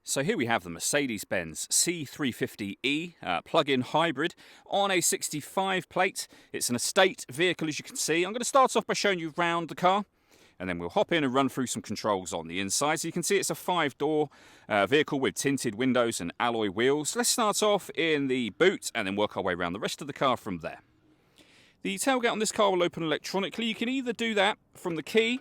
So here we have the Mercedes-Benz C350e plug-in hybrid on a 65 plate. It's an estate vehicle, as you can see. I'm going to start off by showing you around the car, and then we'll hop in and run through some controls on the inside. So you can see it's a 5-door vehicle with tinted windows and alloy wheels. Let's start off in the boot and then work our way around the rest of the car from there. The tailgate on this car will open electronically. You can either do that from the key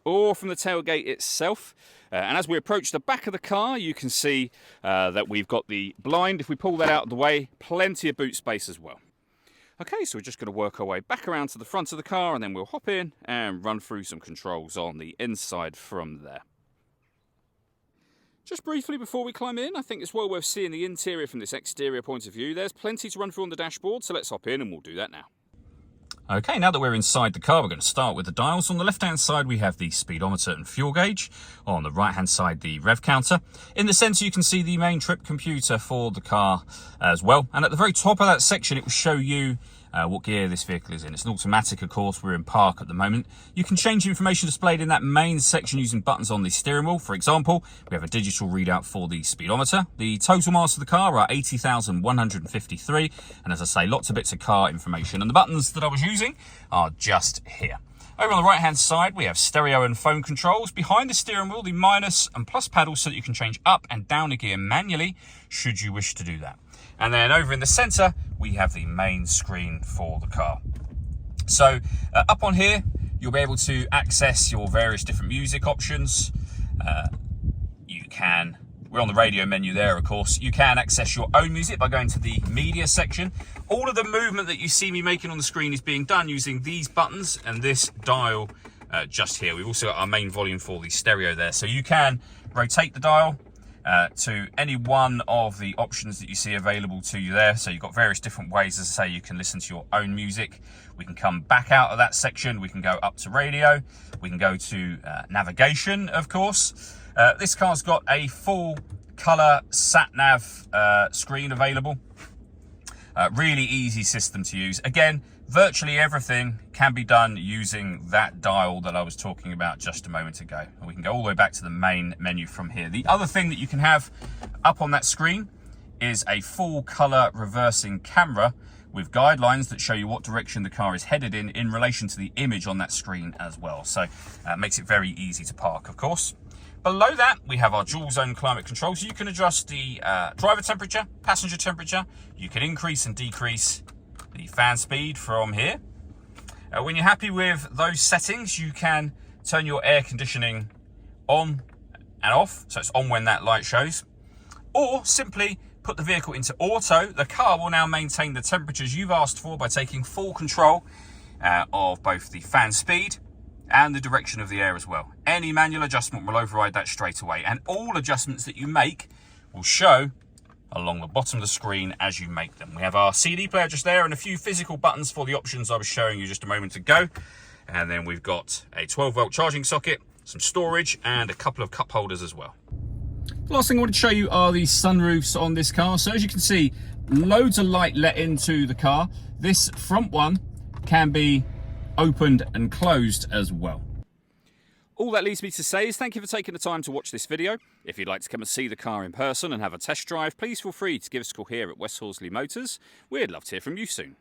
or from the tailgate itself. And as we approach the back of the car, you can see that we've got the blind. If we pull that out of the way, plenty of boot space as well. Okay, so we're just going to work our way back around to the front of the car, and then we'll hop in and run through some controls on the inside from there. Just briefly before we climb in, I think it's well worth seeing the interior from this exterior point of view. There's plenty to run through on the dashboard, so let's hop in and we'll do that now. Okay, now that we're inside the car, we're going to start with the dials. On the left-hand side, we have the speedometer and fuel gauge. On the right-hand side, the rev counter. In the centre, you can see the main trip computer for the car as well. And at the very top of that section, it will show you what gear this vehicle is in. It's an automatic, of course. We're in park at the moment. You can change the information displayed in that main section using buttons on the steering wheel. For example, we have a digital readout for the speedometer. The total miles of the car are 80,153. And as I say, lots of bits of car information. And the buttons that I was using are just here. Over on the right-hand side, we have stereo and phone controls. Behind the steering wheel, the minus and plus paddles so that you can change up and down a gear manually, should you wish to do that. And then over in the centre, we have the main screen for the car. So up on here, you'll be able to access your various different music options. We're on the radio menu there, of course. You can access your own music by going to the media section. All of the movement that you see me making on the screen is being done using these buttons and this dial just here. We've also got our main volume for the stereo there. So you can rotate the dial to any one of the options that you see available to you there. So you've got various different ways, as I say, you can listen to your own music. We can come back out of that section. We can go up to radio. We can go to navigation, of course. This car's got a full colour sat-nav screen available. Really easy system to use. Again, virtually everything can be done using that dial that I was talking about just a moment ago. And we can go all the way back to the main menu from here. The other thing that you can have up on that screen is a full colour reversing camera with guidelines that show you what direction the car is headed in relation to the image on that screen as well. So it makes it very easy to park, of course. Below that, we have our dual zone climate control. So you can adjust the driver temperature, passenger temperature. You can increase and decrease the fan speed from here. When you're happy with those settings, you can turn your air conditioning on and off. So it's on when that light shows. Or simply put the vehicle into auto. The car will now maintain the temperatures you've asked for by taking full control of both the fan speed and the direction of the air as well. Any manual adjustment will override that straight away, and all adjustments that you make will show along the bottom of the screen as you make them. We have our CD player just there and a few physical buttons for the options I was showing you just a moment ago. And then we've got a 12-volt charging socket, some storage, and a couple of cup holders as well. The last thing I want to show you are the sunroofs on this car. So as you can see, loads of light let into the car. This front one can be opened and closed as well. All that leaves me to say is thank you for taking the time to watch this video. If you'd like to come and see the car in person and have a test drive, please feel free to give us a call here at West Horsley Motors. We'd love to hear from you soon.